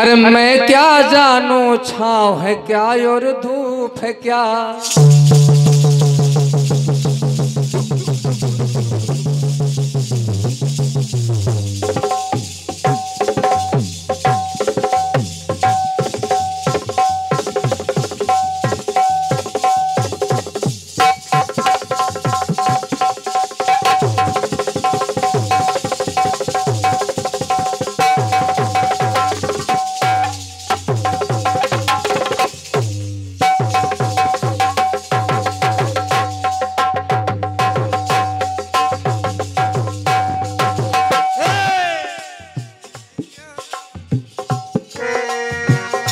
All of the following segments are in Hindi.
अरे मैं क्या जानू छाँव है क्या और धूप है क्या।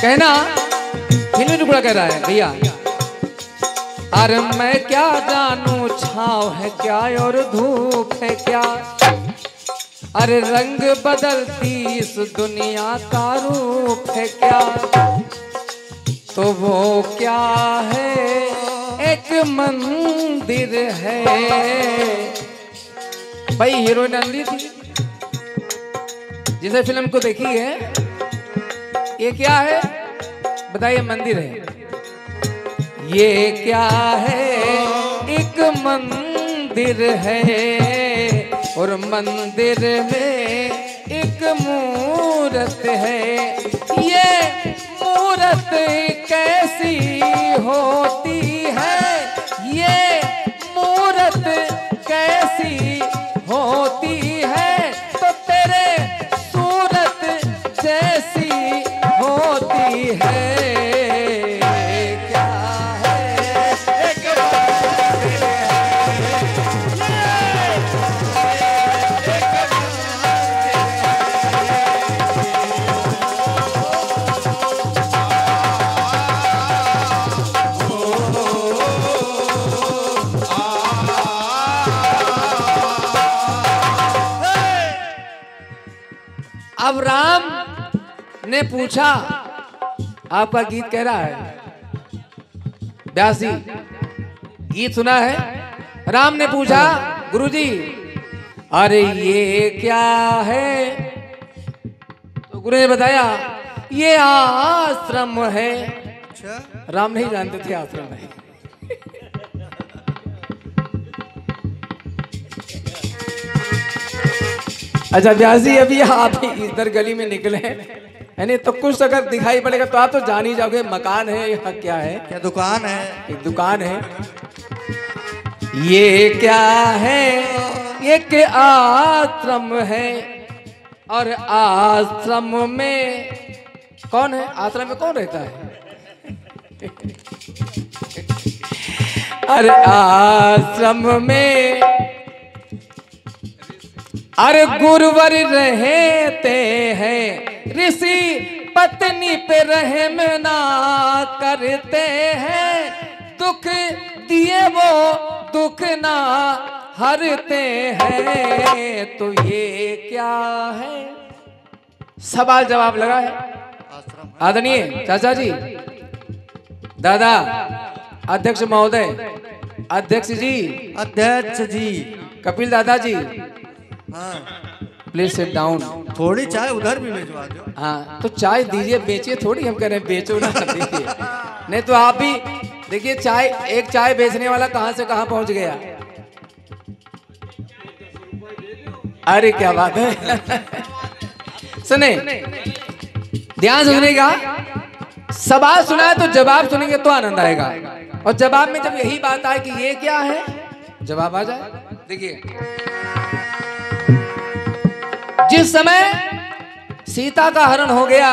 कहना फिल्मी टुकड़ा कह रहा है भैया। अरे मैं क्या जानू छाँव है क्या और धूप है क्या। अरे रंग बदलती इस दुनिया का रूप है क्या। तो वो क्या है एक मंदिर है। भाई हीरोइन अंधी थी जिसे फिल्म को देखी है। ये क्या है बताइए। मंदिर है। ये क्या है एक मंदिर है और मंदिर में एक मूरत है। ये मूरत कैसी होती है। ये मूरत कैसी होती है। तो तेरे सूरत जैसी होती है। क्या है एक मंदिर अब राम ने पूछा आपका गीत कह रहा है व्यास जी गीत सुना है। राम ने पूछा गुरुजी अरे ये क्या है। तो गुरु ने बताया ये आश्रम है। राम नहीं जानते थे आश्रम है। अच्छा व्यास जी अभी आप इधर गली में निकले यानी तो कुछ अगर दिखाई पड़ेगा तो आप तो जान ही जाओगे मकान है यहाँ क्या है। क्या दुकान है। एक दुकान है। ये क्या है एक आश्रम है और आश्रम में कौन है। आश्रम में कौन रहता है। अरे आश्रम में अरे गुरुवर रहते हैं। ऋषि पत्नी पे रहम ना करते हैं। दुख दिए वो दुख ना हरते हैं। तो ये क्या है। सवाल जवाब लगा है। आदरणीय चाचा जी दादा अध्यक्ष महोदय अध्यक्ष जी कपिल दादा जी हाँ प्लीज सिट डाउन। थोड़ी चाय उधर भी भिजवा दो। हाँ तो चाय दीजिए बेचिए थोड़ी हम कह रहे हैं बेचो ना दीजिए। नहीं तो आप भी देखिए चाय एक चाय बेचने वाला कहां से कहां पहुंच गया। अरे क्या बात है। सुने ध्यान सुनने का। सवाल सुना है तो जवाब सुनेंगे तो आनंद आएगा। और जवाब में जब यही बात आए कि ये क्या है जवाब आ जाए। देखिए जिस समय सीता का हरण हो गया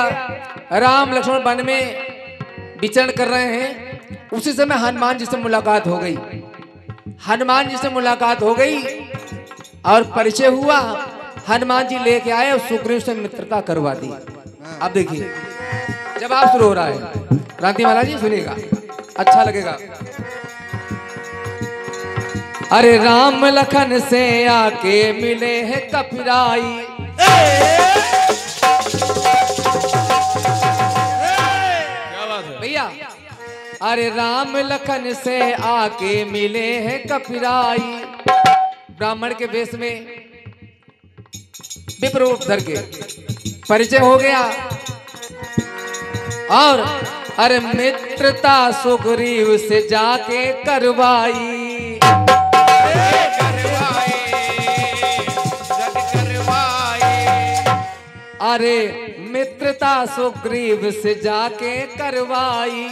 राम लक्ष्मण वन में विचरण कर रहे हैं उसी समय हनुमान जी से मुलाकात हो गई। हनुमान जी से मुलाकात हो गई और परिचय हुआ। हनुमान जी लेके आए और सुग्रीव से मित्रता करवा दी। अब देखिए जवाब शुरू हो रहा है। क्रांति महाराज जी सुनिएगा अच्छा लगेगा। अरे राम लखन से आके मिले हैं कपिराई। भैया अरे राम लखन से आके मिले हैं कपिराई। ब्राह्मण के वेश में विप्र रूप धर के परिचय हो गया। और अरे मित्रता सुग्रीव से जाके करवाई, अरे मित्रता सुग्रीव से जाके करवाई।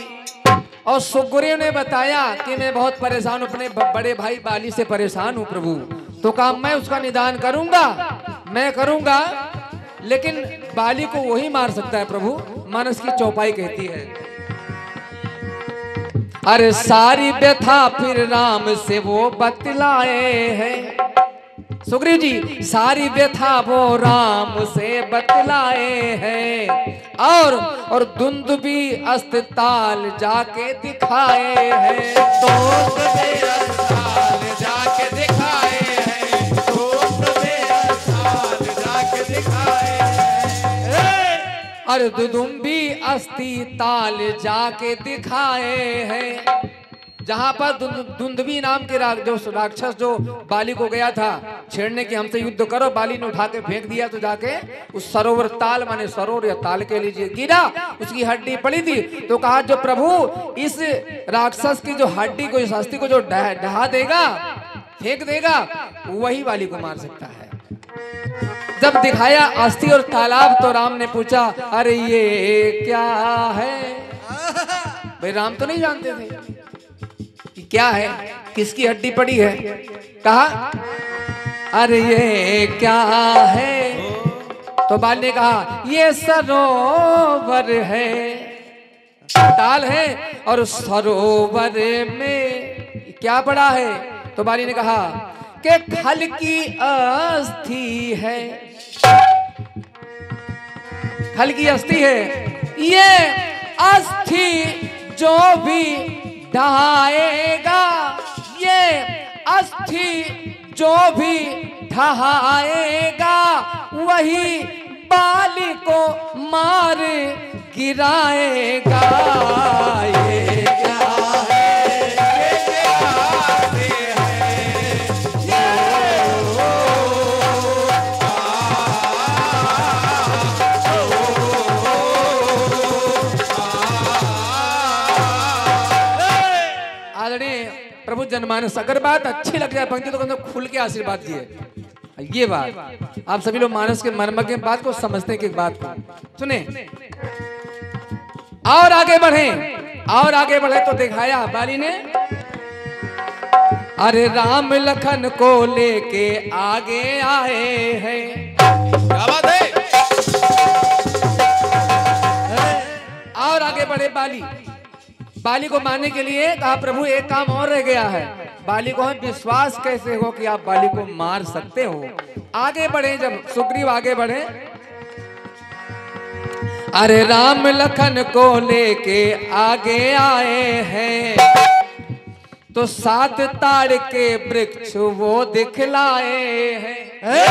और सुग्रीव ने बताया कि मैं बहुत परेशान हूं, अपने बड़े भाई बाली से परेशान हूं प्रभु। तो कहा मैं उसका निदान करूंगा, मैं करूंगा, लेकिन बाली को वही मार सकता है प्रभु। मानस की चौपाई कहती है, अरे सारी व्यथा फिर राम से वो बतलाए हैं। सुग्रीव जी सारी व्यथा वो राम से बतलाए हैं, और दुंदुभी अस्पताल जाके दिखाए हैं। दुंदुभी अस्पताल जाके दिखाए हैं, दुंदुभी अस्पताल जाके दिखाए हैं। अरे दुदुम्बी अस्पताल जाके दिखाए हैं, जहां पर दुंदुभी नाम के जो राक्षस जो बाली को गया था छेड़ने की, हमसे युद्ध करो, बाली ने उठा के फेंक दिया। तो जाके उस सरोवर ताल माने सरोवर या ताल के लीजिए गिरा, उसकी हड्डी पड़ी थी। तो कहा जो प्रभु इस राक्षस की जो हड्डी को, इस अस्थि को जो ढहा देगा, फेंक देगा, वही बाली को मार सकता है। जब दिखाया अस्थि और तालाब तो राम ने पूछा, अरे ये क्या है? भाई राम तो नहीं जानते थे कि क्या है, किसकी हड्डी पड़ी है। कहा अरे ये क्या है? तो बाल ने कहा ये सरोवर है, ताल है, और सरोवर में क्या पड़ा है? तो बाली ने कहा कि खल की अस्थि है, खल की अस्थि है। ये अस्थि जो भी ढहाएगा, ये अस्थि जो भी ढहाएगा, वही बाली को मार गिराएगा। ये क्या है? प्रभु जनमानस, अगर बात अच्छी लग जाए पंक्ति तो कम से कम खुल के आशीर्वाद दिए। ये बात आप सभी लोग मानस के मर्म के बात को समझते हैं कि बात को सुने और आगे बढ़े, और आगे बढ़े तो दिखाया बाली ने, अरे राम लखन को लेके आगे आए हैं। क्या बात है? और आगे बढ़े बाली, बाली को मारने के लिए कहा प्रभु एक काम और रह गया है। बाली को हम विश्वास कैसे हो कि आप बाली को मार सकते हो? आगे बढ़े, जब सुग्रीव आगे बढ़े, अरे राम लखन को लेके आगे आए हैं, तो 7 ताड़ के वृक्ष वो दिखलाए हैं।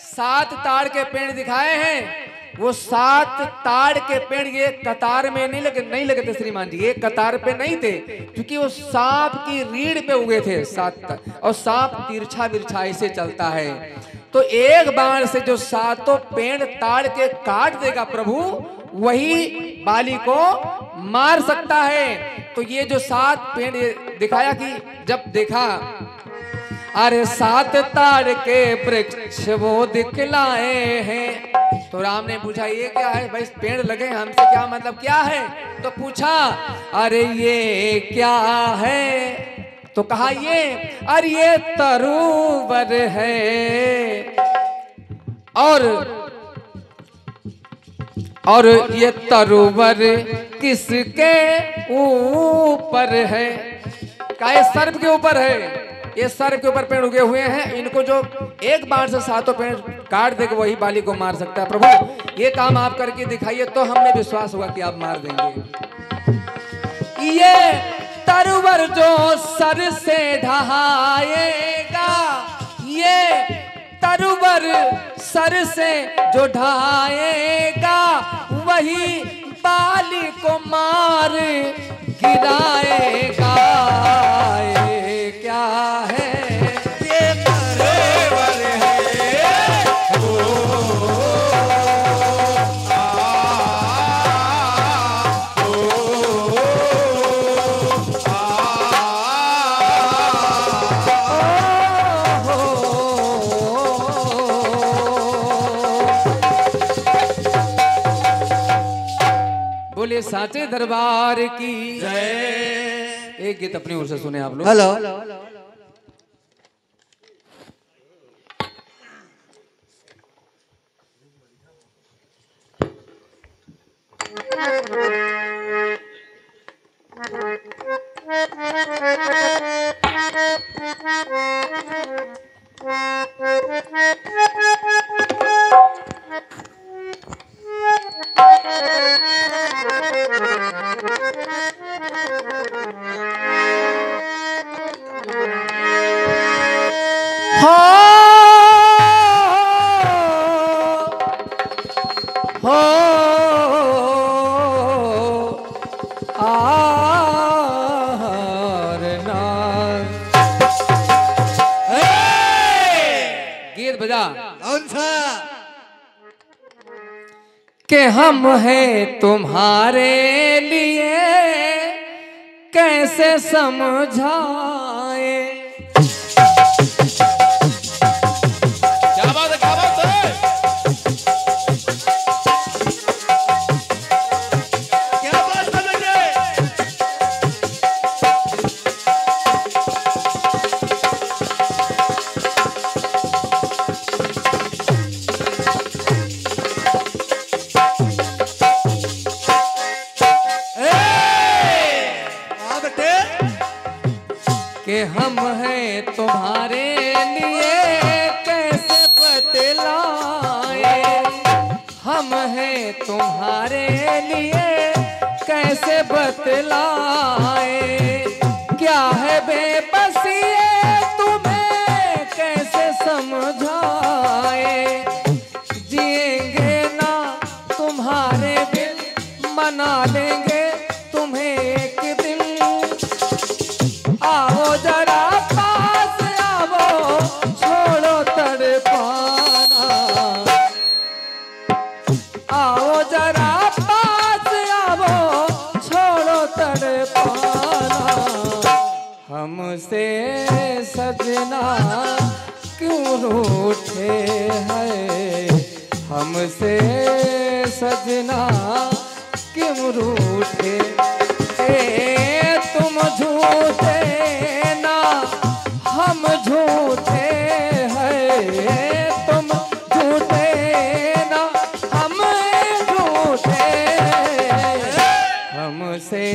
7 ताड़ के पेड़ दिखाए हैं। वो 7 ताड़ के पेड़ ये कतार में नहीं लगे थे श्रीमान जी, ये कतार पे नहीं थे, क्योंकि वो सांप की रीढ़ पे उगे थे 7, और सांप तिरछा बिरछा ऐसे चलता है। तो एक बाण से जो 7 पेड़ ताड़ के काट देगा प्रभु, वही बाली को मार सकता है। तो ये जो 7 पेड़ दिखाया कि जब देखा, अरे 7 ताड़ के वृक्ष वो दिखलाए हैं, तो राम ने पूछा ये क्या है भाई, पेड़ लगे हमसे क्या मतलब, क्या है? तो पूछा अरे ये क्या है? तो कहा ये, अरे ये तरुवर है, और ये तरुवर किसके ऊपर है? कहा सर्प के ऊपर है। ये सर्प के ऊपर पेड़ उगे हुए हैं, इनको जो एक बार से 7 पेड़ काट देगा वही बाली को मार सकता है। प्रभु ये काम आप करके दिखाइए तो हमें विश्वास होगा कि आप मार देंगे। ये तरुवर जो सर से ढहाएगा, ये तरुवर सर से जो ढहाएगा, वही बाली को मार गिराएगा। ये क्या है? ये तरुवर है। बोले साचे दरबार की जय। एक गीत अपनी ओर से सुने आप लोग। हेलो। गीत बजा कौन सा? कि हम हैं तुम्हारे लिए कैसे समझाए। क्या बात है, क्या बात है। क्या बात करेंगे? कि हम हैं तुम्हारे लिए कैसे बतलाए। हम हैं तुम्हारे लिए कैसे बतलाए। क्या है बेबसी तुम्हें कैसे समझाए। जिएंगे ना तुम्हारे बिन मना लेंगे तुम्हें एक दिन। आओ जरा पास आओ छोड़ो तड़पाना। आओ जरा पास आओ छोड़ो तड़पाना। हमसे सजना क्यों रूठे हैं। हमसे सजना क्यों रूठे। तुम झूठे ना हम झूठे हैं। तुम झूठे ना हम झूठे। हमसे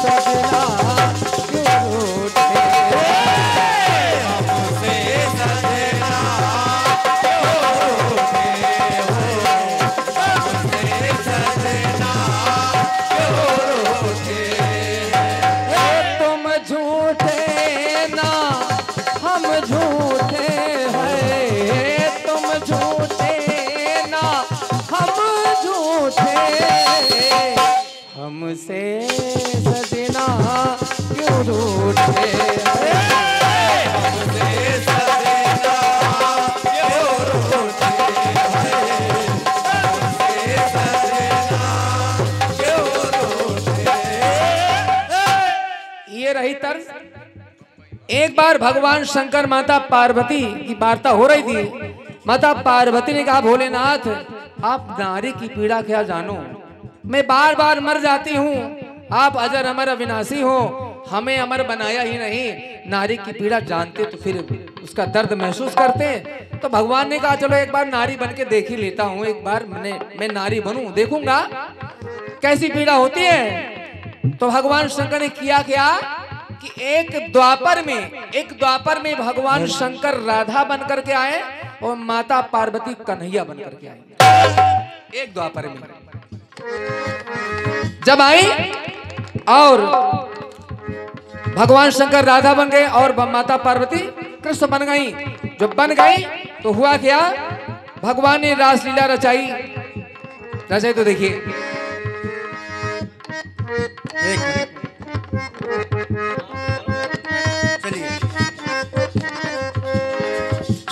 सजना क्यों रूठे। हमसे सजना क्यों रूठे हो। हमसे सजना क्यों रूठे। तुम झूठे ना हम झूठे हैं। तुम झूठे ना हम झूठे। हमसे सजना क्यों रूठे। हमसे सजना क्यों रूठे। हमसे सजना क्यों रूठे। ये रही तर्ज। एक बार भगवान शंकर माता पार्वती की वार्ता हो रही थी। माता पार्वती ने कहा भोलेनाथ आप नारी की पीड़ा क्या जानो। मैं बार बार मर जाती हूँ। आप अजर अमर अविनाशी हो। हमें अमर बनाया ही नहीं। नारी की पीड़ा जानते तो फिर उसका दर्द महसूस करते। तो भगवान ने कहा चलो एक बार नारी बन के देख ही लेता हूँ। एक बार मैं नारी बनूं देखूंगा कैसी पीड़ा होती है। तो भगवान शंकर ने किया क्या कि एक द्वापर में भगवान शंकर राधा बन करके आए और माता पार्वती कन्हैया बन करके आए। एक द्वापर में जब आई और भगवान शंकर राधा बन गए और माता पार्वती कृष्ण बन गई। जब बन गई तो हुआ क्या भगवान ने रासलीला रचाई तो देखिए। एक मिनट। चलिए।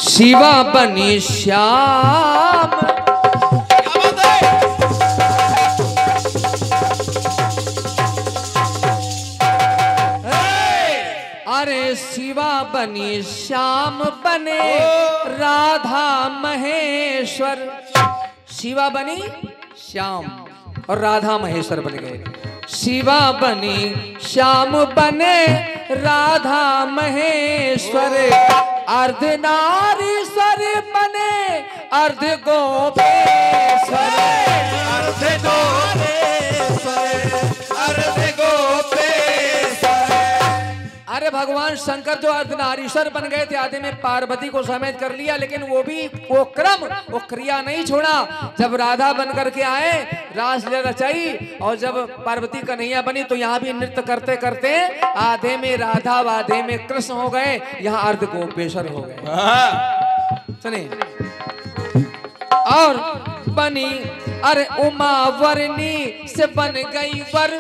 शिवा बनी श्याम। क्या बात है। अरे शिवा बनी श्याम बने राधा महेश्वर। शिवा बनी श्याम और राधा महेश्वर बन गए। शिवा बनी श्याम बने राधा महेश्वर, अर्धनारीश्वर बने अर्ध गोपेश्वर। अरे भगवान शंकर जो अर्धनारीश्वर बन गए थे, आधे में पार्वती को समेत कर लिया, लेकिन वो क्रम वो क्रिया नहीं छोड़ा। जब राधा बन करके आए, रासलीला रचाई, और जब पार्वती कन्हैया बनी तो यहाँ भी नृत्य करते करते आधे में राधा आधे में कृष्ण हो गए, यहाँ अर्ध गोपेश्वर हो गए। सुनिए, और बनी अरे उमा वर्णी से बन गई वर,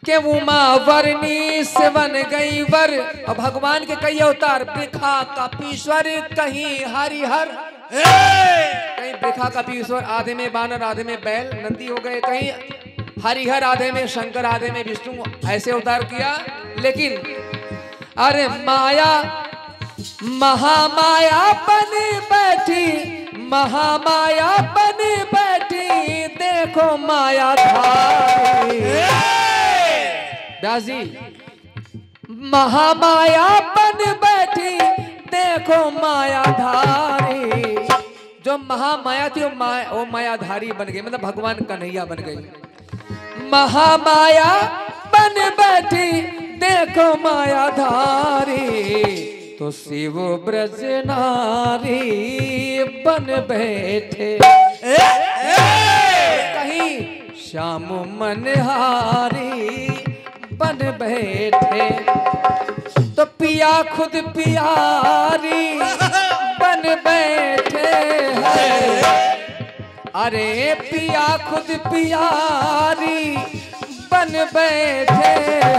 के उमा वर्णी से बन गई वर। और भगवान के कई अवतार, वृखा कपीश्वर, कहीं हरिहर, कहीं वृखा कपीश्वर, आधे में बानर आधे में बैल नंदी हो गए, कहीं हरिहर आधे में शंकर आधे में विष्णु, ऐसे अवतार किया। लेकिन अरे माया महामाया बन बैठी, महामाया बन बैठी, देखो माया धारी। व्यास जी, महामाया बन बैठी, देखो माया धारी। जो महामाया थी वो मायाधारी बन गई, मतलब भगवान कन्हैया बन गई। महामाया बन बैठी, देखो मायाधारी, तो शिव ब्रज नारी बन बैठे, कहीं श्याम मनहारी बन बैठे। तो पिया खुद पियारी बन बैठे हैं। अरे पिया खुद पियारी बन बैठे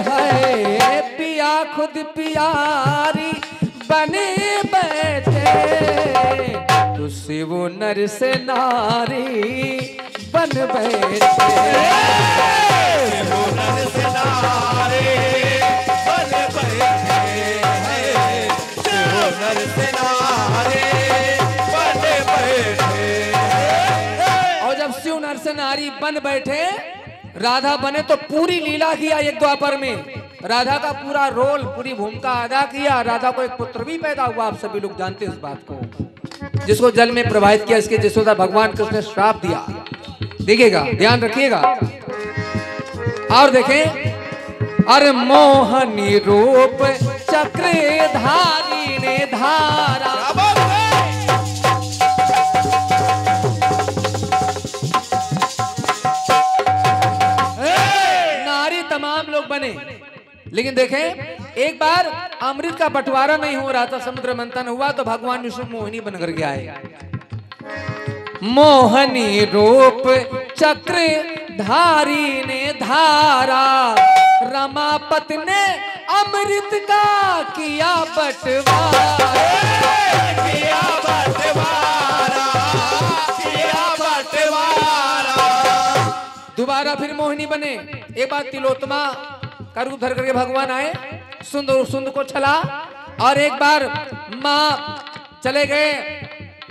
हैं, पिया खुद पियारी बने बैठे। तो शिव नर से नारी बन बैठे, और जब शिव नर से नारी बन बैठे, राधा बने तो पूरी लीला किया एक द्वापर में। राधा का पूरा रोल, पूरी भूमिका अदा किया। राधा को एक पुत्र भी पैदा हुआ, आप सभी लोग जानते हैं इस बात को, जिसको जल में प्रवाहित किया। इसके जसोदा भगवान कृष्ण ने श्राप दिया। देखिएगा, ध्यान रखिएगा। और देखें, अरे मोहनी रूप चक्रधारी ने धारा, नारी तमाम लोग बने। लेकिन देखें, एक बार अमृत का बंटवारा नहीं हो रहा था, समुद्र मंथन हुआ, तो भगवान विष्णु मोहिनी बनकर के आए। मोहनी रूप चक्रधारी ने धारा, रमापति ने अमृत का किया बंटवारा, किया बंटवारा, किया बंटवारा। दोबारा फिर मोहिनी बने। एक बार तिलोत्तमा का रूप धर करके भगवान आए, सुंद को छला। और एक बार माँ चले गए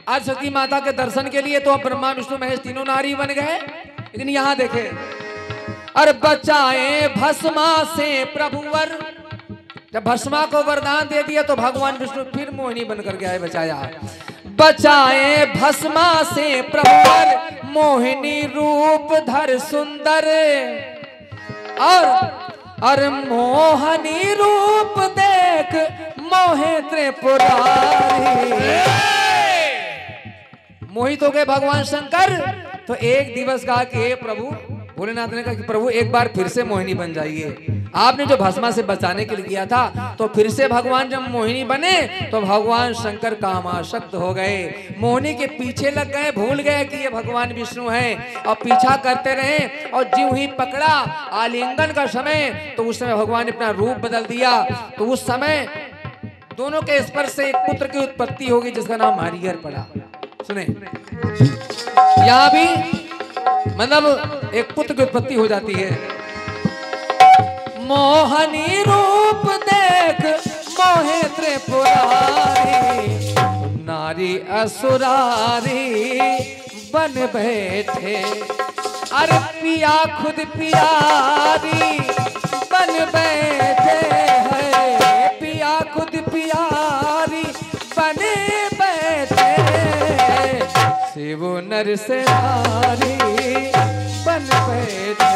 आज सती माता के दर्शन के लिए, तो ब्रह्मा विष्णु महेश तीनों नारी बन गए। लेकिन यहाँ देखे, अरे बचाए भस्मा से प्रभुवर, जब भस्मा को वरदान दे दिया तो भगवान विष्णु फिर मोहिनी बनकर के आए, बचाया। बचाए भस्मा से प्रभुवर, मोहिनी रूप धर सुंदर, और मोहनी रूप देख मोहे त्रिपुरारी। मोहित हो गए भगवान शंकर। तो एक दिवस कहा कि हे प्रभु, भोलेनाथ ने कहा कि प्रभु एक बार फिर से मोहिनी बन जाइए। आपने जो भस्मा से बचाने के लिए किया था, तो फिर से भगवान जब मोहिनी बने तो भगवान शंकर कामासक्त हो गए, मोहिनी के पीछे लग गए, भूल गए कि ये भगवान विष्णु हैं, और पीछा करते रहे। और ज्यों ही पकड़ा आलिंगन का समय, तो उस समय भगवान ने अपना रूप बदल दिया। तो उस समय दोनों के स्पर्श से एक पुत्र की उत्पत्ति होगी, जिसका नाम हरिहर पड़ा। सुने, यहाँ भी मतलब एक पुत्र की उत्पत्ति हो जाती है। मोहनी रूप देख मोहे त्रिपुरारी, नारी असुरारी बन बैठे। अरे पिया खुद पियारी बन बैठे हैं, पिया खुद पियारी बने बैठे, शिव नर से नारी बन बैठे,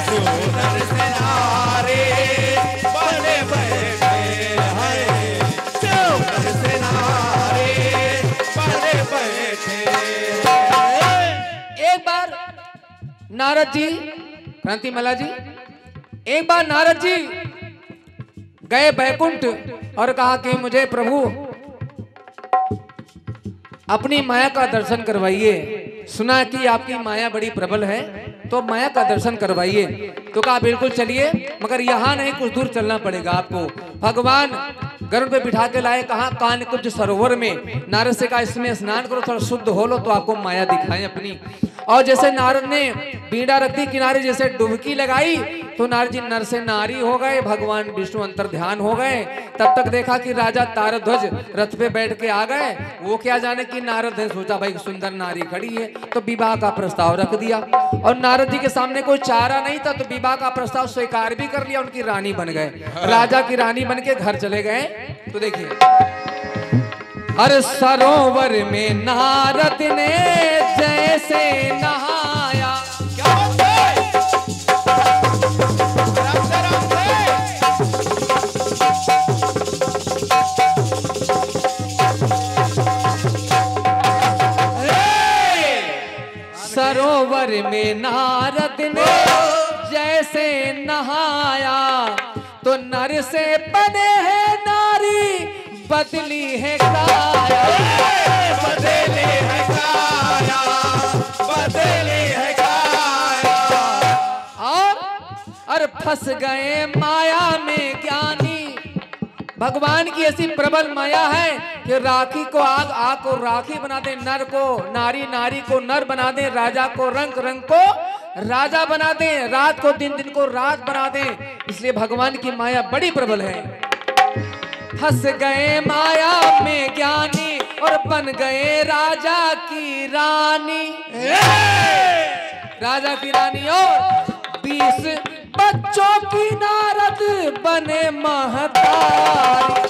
शिव नर से नारी बने बैठे हैं, शिव नर से नारी बने बैठे। एक बार नारद जी, क्रांति मला जी, एक बार नारद जी गए बैकुंठ और कहा कि मुझे प्रभु अपनी माया का दर्शन करवाइए, सुना कि आपकी माया बड़ी प्रबल है तो माया का दर्शन करवाइए। तो कहा बिल्कुल चलिए, मगर यहाँ नहीं, कुछ दूर चलना पड़ेगा आपको। भगवान गरुड़ पे बिठा के लाए, कहा कान कुछ सरोवर में, नारद से कहा इसमें स्नान करो, थोड़ा शुद्ध हो लो तो आपको माया दिखाएं अपनी। और जैसे नारद ने बीड़ा रख दी किनारे, जैसे डुबकी लगाई तो नारद जी नर से नारी हो गए, भगवान विष्णु अंतर ध्यान हो गए। तब तक देखा कि राजा तारध्वज रथ पे बैठ के आ गए। वो क्या जाने कि नारद ने सोचा भाई सुंदर नारी खड़ी है तो विवाह का प्रस्ताव रख दिया, और नारद जी के सामने कोई चारा नहीं था तो विवाह का प्रस्ताव स्वीकार भी कर लिया, उनकी रानी बन गए, राजा की रानी बन के घर चले गए। तो देखिए, हर सरोवर में नारद ने जैसे नहाया, क्या बात है? आराम से, आराम से। सरोवर में नारद ने जैसे नहाया, तो नर से बने हैं नारी बदली है काया, बदली है काया, बदली है काया। और फंस गए माया में ज्ञानी। भगवान की ऐसी प्रबल माया है कि राखी को आग, आग को राखी बना दे, नर को नारी, नारी को नर बना दे, राजा को रंग, रंग को राजा बना दे, रात को दिन, दिन को रात बना दे। इसलिए भगवान की माया बड़ी प्रबल है। फंस गए माया में ज्ञानी और बन गए राजा की रानी, राजा की रानी। और 20 बच्चों की नारद बने महतारी,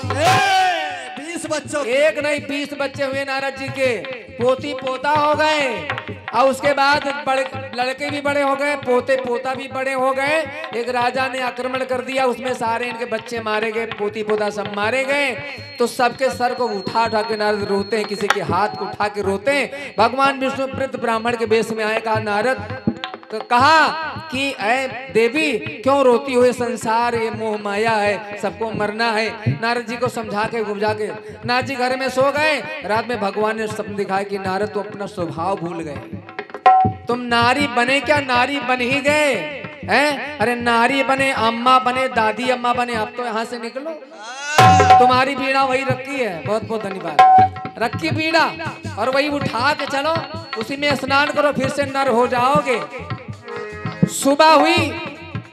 20 बच्चों एक नहीं 20 बच्चे हुए नारद जी के, पोती पोता हो गए, और उसके बाद बड़े लड़के भी बड़े हो गए, पोते पोता भी बड़े हो गए। एक राजा ने आक्रमण कर दिया, उसमें सारे इनके बच्चे मारे गए, पोती पोता सब मारे गए। तो सबके सर को उठा उठा के नारद रोते हैं, किसी के हाथ को उठा के रोते हैं। भगवान विष्णु वृद्ध ब्राह्मण के वेश में आए, कहा नारद, कहा कि ऐ देवी क्यों रोती हो, ये संसार ये मोह माया है, सबको मरना है। नारद जी को समझा के बुझा के नारद जी घर में सो गए। रात में भगवान ने स्वप्न दिखाया कि नारद तो अपना स्वभाव भूल गए, तुम नारी बने क्या, नारी बन ही गए हैं। अरे नारी बने, अम्मा बने, दादी अम्मा बने, अब तो यहाँ से निकलो, तुम्हारी बीड़ा वही रखी है, बहुत बहुत धन्यवाद, रखी बीड़ा और वही उठा के चलो, उसी में स्नान करो, फिर से नर हो जाओगे। सुबह हुई,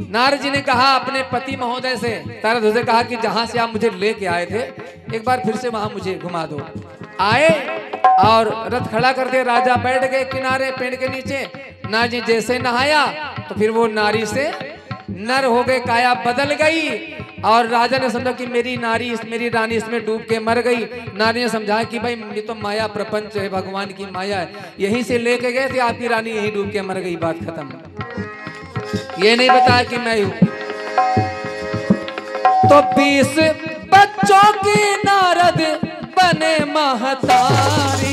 नारद जी ने कहा अपने पति महोदय से, तारध्वज से कहा कि जहां से आप मुझे लेके आए थे एक बार फिर से वहां मुझे घुमा दो। आए और रथ खड़ा कर दिया, राजा बैठ गए किनारे पेड़ के नीचे। नारद जी जैसे नहाया तो फिर वो नारी से नर हो गए, काया बदल गई। और राजा ने समझा कि मेरी नारी, मेरी रानी इसमें डूब के मर गई। नारी ने समझाया कि भाई ये तो माया प्रपंच है, भगवान की माया है, यहीं से लेके गए थे, आपकी रानी यहीं डूब के मर गई, बात खत्म। ये नहीं बताया कि मैं हूं। तो 20 बच्चों की नारद बने महतारी,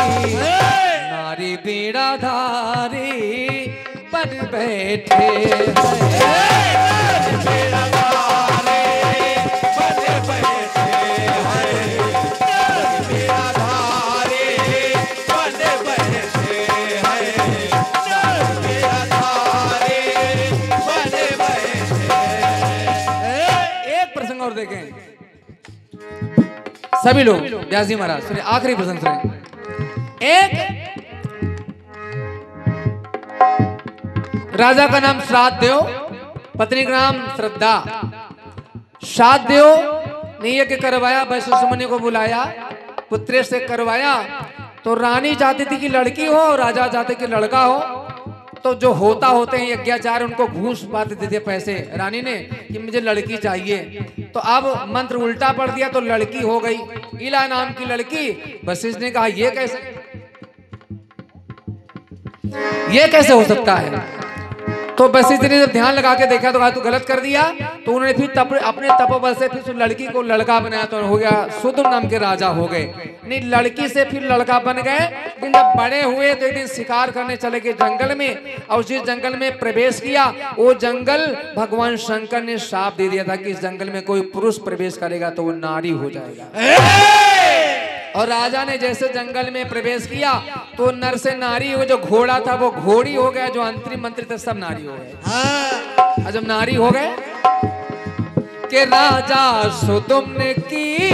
नारी बीड़ा धारी बन बैठे और देखें सभी लोग, व्यास जी महाराज सुनिए, आखिरी प्रसंग सुनिए। एक राजा का नाम श्राद्धदेव, पत्नी का नाम श्रद्धा। श्राद्धदेव ने यज्ञ करवाया, वैश्व मुनि को बुलाया, पुत्र से करवाया। तो रानी चाहती थी कि लड़की हो, राजा चाहते कि लड़का हो। तो जो होते हैं यज्ञाचार्य उनको घूस बात दे दिया पैसे रानी ने कि मुझे लड़की चाहिए। तो अब मंत्र उल्टा पड़ दिया तो लड़की हो गई, इला नाम की लड़की। वशिष्ठ ने कहा ये कैसे हो सकता है। तो वशिष्ठ ने जब ध्यान लगा के देखा तो कहा तू गलत कर दिया। तो उन्होंने फिर अपने तपोबल से फिर उस लड़की को लड़का बनाया तो हो गया, सुदुम नाम के राजा हो गए। नहीं, लड़की से फिर लड़का बन गए। लेकिन जब बड़े हुए तो एक दिन शिकार करने चले गए जंगल में, और जिस जंगल में प्रवेश किया वो जंगल भगवान शंकर ने श्राप दे दिया था कि इस जंगल में कोई पुरुष प्रवेश करेगा तो वो नारी हो जाएगा। और राजा ने जैसे जंगल में प्रवेश किया तो नर से नारी हो, जो घोड़ा था वो घोड़ी हो गया, जो अंतरी मंत्री थे सब नारी हो गए। और जब नारी हो गए कि राजा सुदुम्न की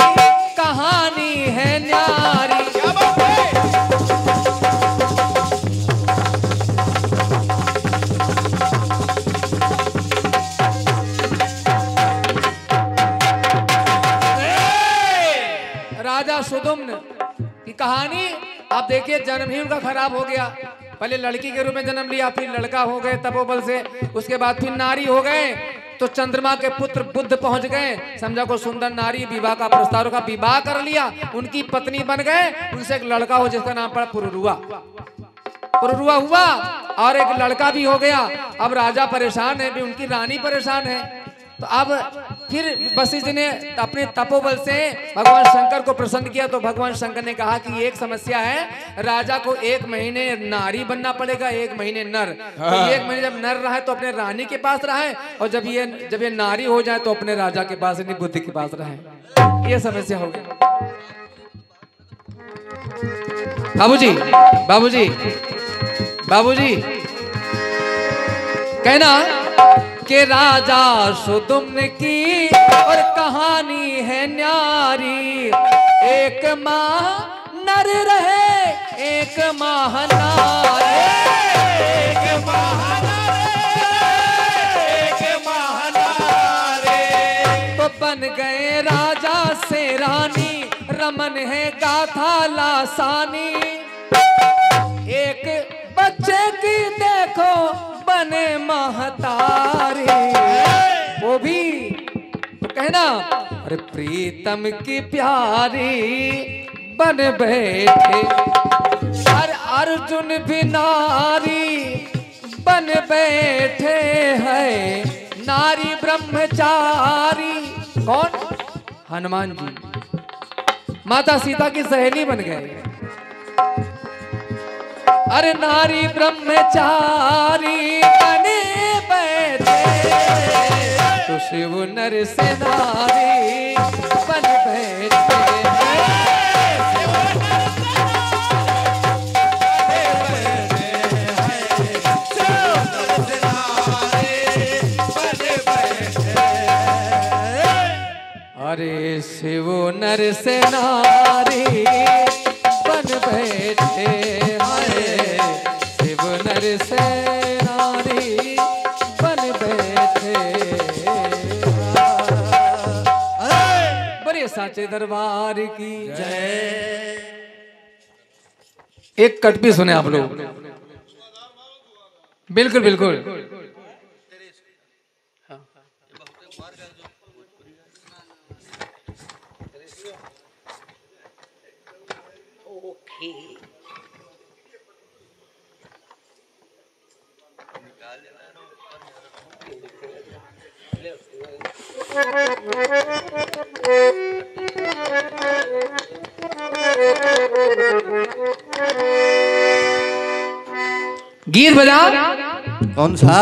कहानी है न्यारी। क्या बात है? राजा सुदुम्न की कहानी आप देखिए, जन्म ही उनका खराब हो गया। पहले लड़की के रूप में जन्म लिया, फिर लड़का हो गए तपोबल से, उसके बाद फिर नारी हो गए। तो चंद्रमा के पुत्र बुद्ध पहुंच गए, समझा को सुंदर नारी, विवाह का प्रस्ताव का विवाह कर लिया, उनकी पत्नी बन गए। उनसे एक लड़का हो जिसका नाम पड़ा पुरुरुआ हुआ, और एक लड़का भी हो गया। अब राजा परेशान है, भी उनकी रानी परेशान है। तो अब फिर वशिष्ठ ने अपने तपोबल से भगवान शंकर को प्रसन्न किया। तो भगवान शंकर ने कहा कि एक समस्या है, राजा को 1 महीने नारी बनना पड़ेगा, 1 महीने नर। तो 1 महीने जब नर रहे तो अपने रानी के पास रहे, और जब ये नारी हो जाए तो अपने राजा के पास, यानी बुद्धि के पास रहे। ये समस्या हो गई। बाबूजी कहना कि राजा सुदुम्न की और कहानी है न्यारी। 1 माह नर रहे, 1 माह नारी। 1 माह नारी। तो बन गए राजा से रानी, रमन है गाथा लासानी। 1 बच्चे की देखो बने महतारी, वो भी तो कहना अरे प्रीतम की प्यारी बन बैठे। और अर्जुन भी नारी बन बैठे हैं, नारी ब्रह्मचारी। कौन? हनुमान जी माता सीता की सहेली बन गए। अरे नारी ब्रह्मचारी बने बैठे, तो शिव नर से नारी बन बैठे। अरे शिव नर से नारी बन बैठे, शिव नर से नारी बन बैठे। बड़े साचे दरबार की जय। एक कट भी सुने आप लोग। बिल्कुल बिल्कुल। गीत बजा। कौन सा?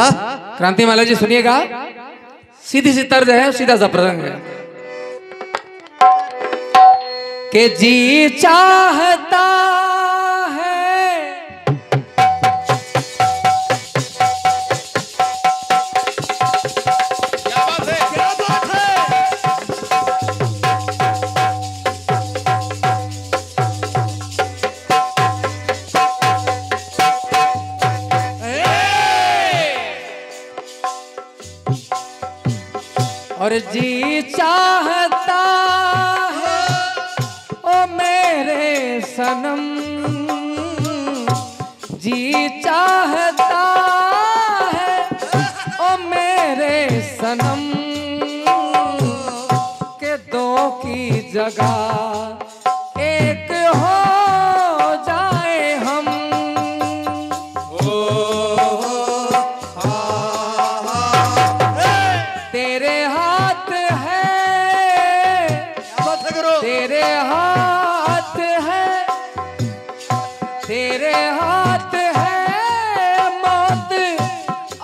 क्रांति माला जी सुनिएगा, सीधी सी तर्ज है, सीधा सा प्रसंग है कि जी चाहता और जी चाहता है ओ मेरे सनम, जी चाहता जगह एक हो जाए हम। तेरे हाथ है, तेरे हाथ है, तेरे हाथ है मौत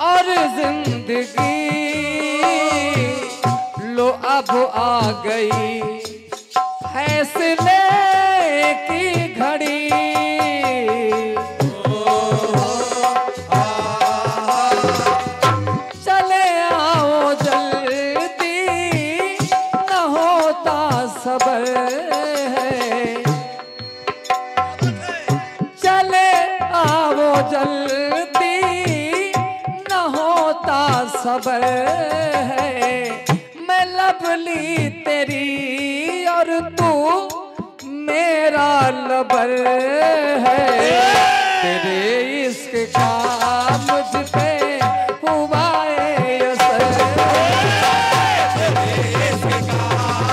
और जिंदगी। लो अब आ गई फैसले की घड़ी। चले आओ जल्दी न होता सबर है। चले आओ जल्दी न होता सबर है। मैं लवली तेरी और तू मेरा लबर है। तेरे इश्क का मुझ पे हुआ है असर। तेरे इश्क का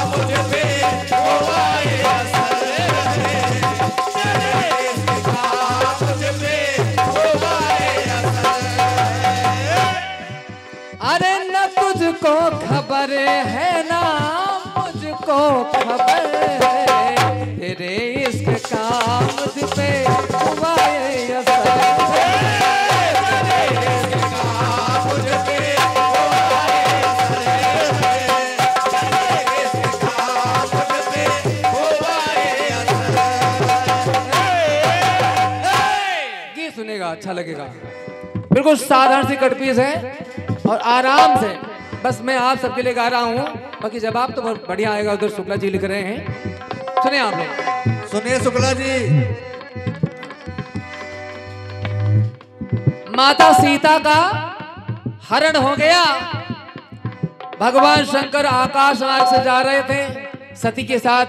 मुझ पे हुआ है असर। तेरे इश्क का मुझ पे हुआ है असर। अरे न तुझको खबर है ना मुझको खबर है। तेरे इश्क का मुझ पे हुआ है असर। तेरे इश्क का मुझ पे हुआ है असर। तेरे इश्क का मुझ पे हुआ है असर। गीत सुनेगा अच्छा लगेगा। बिल्कुल साधारण सी कटपीस है और आराम से बस मैं आप सबके लिए गा रहा हूँ। बाकी जवाब तो बहुत बढ़िया आएगा। उधर शुक्ला जी लिख रहे हैं, सुनिए आप लोग। सुनिए शुक्ला जी। माता सीता का हरण हो गया। भगवान शंकर आकाश मार्ग से जा रहे थे सती के साथ।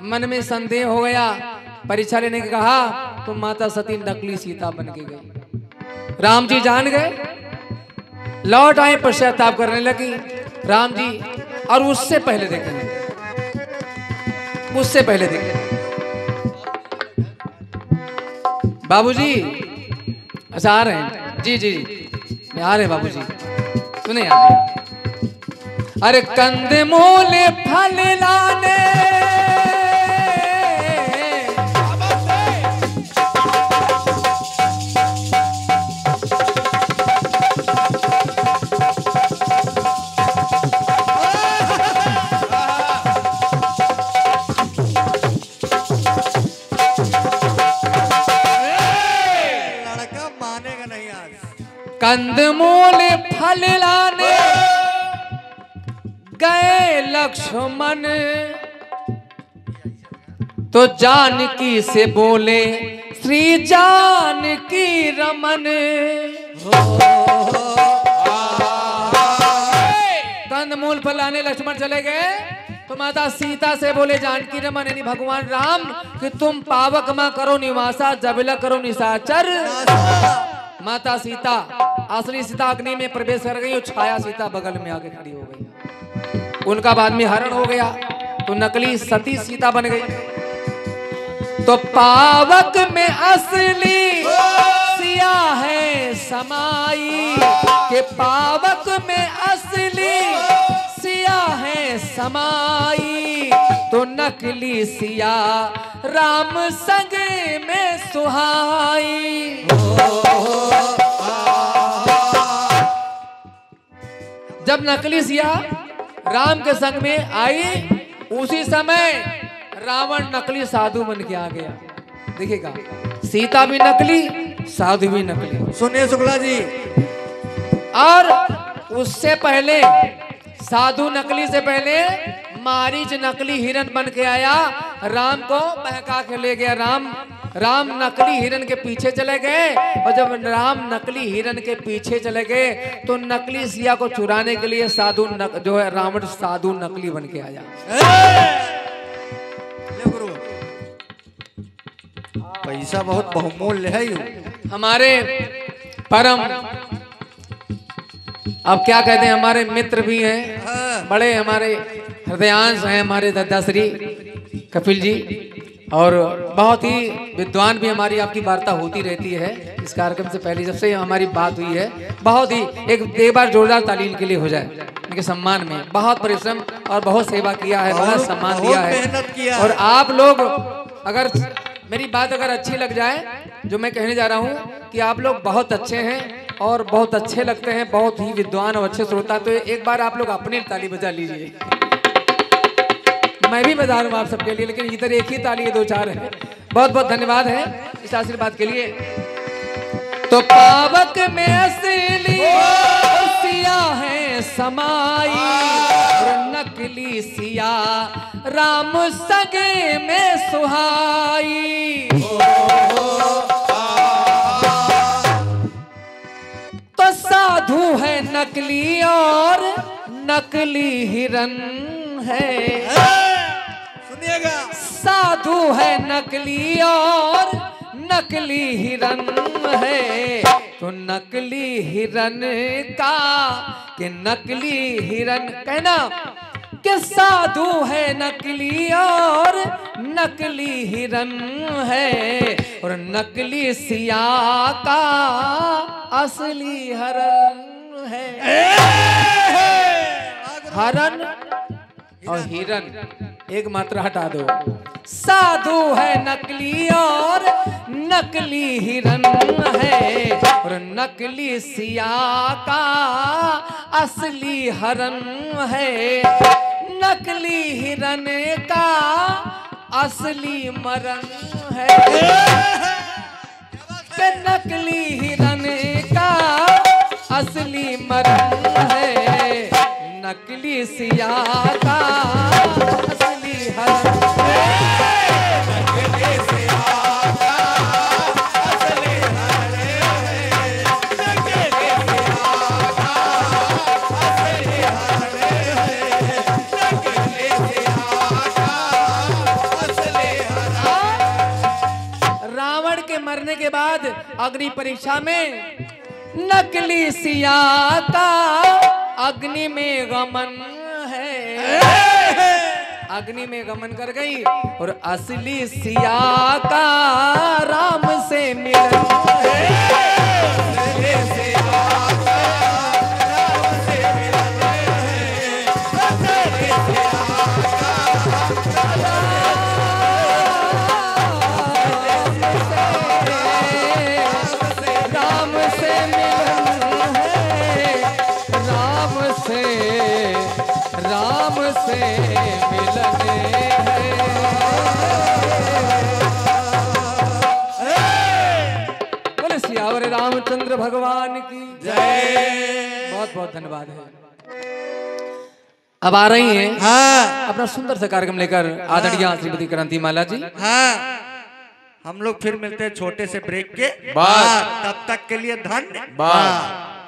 मन में संदेह हो गया। परीक्षा लेने के कहा तो माता सती नकली सीता बन के गई। राम जी जान गए, लौट आए, पश्चाताप करने लगी राम जी। और उससे पहले देखें, उससे पहले देखें बाबूजी। अच्छा आ रहे हैं जी जी जी आ रहे हैं बाबूजी। सुने आप। अरे कंदमूल फल लाने कंदमूल फल लाने गए लक्ष्मण तो जानकी से बोले श्री जानकी रमन। कंदमूल फल लाने लक्ष्मण चले गए तो माता सीता से बोले जानकी रमन यानी भगवान राम कि तुम पावक मां करो निवासा जबला करो निशाचर। माता सीता असली सीता अग्नि में प्रवेश कर गई और छाया सीता बगल में आके खड़ी हो गई। उनका बाद में हरण हो गया तो नकली सती सीता बन गई। तो पावक में असली सिया है समाई के पावक में असली सिया है समाई। तो नकली सिया राम संग में सुहाई। जब नकली सिया राम के संग में आई उसी समय रावण नकली साधु बन के आ गया। देखिएगा सीता भी नकली साधु भी नकली। सुनिए शुक्ला जी। और उससे पहले साधु नकली से पहले मारीच नकली हिरण बन के आया, राम को बहका के ले गया। राम नकली हिरण के पीछे चले गए और जब राम नकली हिरण के पीछे चले गए तो नकली सिया को चुराने के लिए साधु जो है रावण साधु नकली बन के आया। पैसा बहुत बहुमूल्य है हमारे परम अब क्या कहते हैं हमारे मित्र भी हैं, बड़े हमारे हृदयांश हैं हमारे दादाश्री कपिल जी, और बहुत ही विद्वान भी हमारी आपकी वार्ता होती रहती है इस कार्यक्रम से पहले, जब से हमारी बात हुई है। बहुत ही एक बार जोरदार ताली इनके लिए हो जाए, इनके सम्मान में। बहुत परिश्रम और बहुत सेवा किया है, बहुत सम्मान दिया है। और आप लोग अगर मेरी बात अगर अच्छी लग जाए, जो मैं कहने जा रहा हूँ कि आप लोग बहुत अच्छे हैं और बहुत अच्छे लगते हैं, बहुत ही विद्वान और अच्छे श्रोता, तो एक बार आप लोग अपनी ताली बजा लीजिए। मैं भी बजा रहा हूँ आप सबके लिए, लेकिन इधर एक ही ताली है, दो चार है। बहुत बहुत धन्यवाद है इस आशीर्वाद के लिए। तो पावक में असली सिया है समाई, और नकली सिया राम सगे में सुहाई। तो साधु है नकली और नकली हिरन है। साधु है नकली और नकली हिरन है। तो नकली हिरन का कि नकली हिरन कहना कि साधु है नकली और नकली हिरन है, और नकली सिया का असली हरन है। हरन और हिरन एक मात्रा हटा दो। साधु है नकली और नकली हिरन है, और नकली सिया का असली हरन है। नकली हिरन का असली मरन है। नकली हिरन का असली मरन है। नकली सिया का असली हरन है। नकली सिया का असली हरन है। नकली सिया का असली हरन है। नकली सिया का असली हरन। रावण के मरने के बाद अग्नि परीक्षा में नकली सिया का अग्नि में गमन है। अग्नि में गमन कर गई, और असली सिया का राम से मिलन है। असली सिया का राम से मिलन है। असली सिया राम से मिलन है। राम से मिलन है। बोले सियावर रामचंद्र भगवान की जय। बहुत बहुत धन्यवाद है। अब आ रही हैं हाँ अपना सुंदर सा कार्यक्रम लेकर आदरणीय श्रीमती क्रांतिमाला जी। हाँ, हम लोग फिर मिलते हैं छोटे से ब्रेक के बाद। तब तक के लिए धन्यवाद।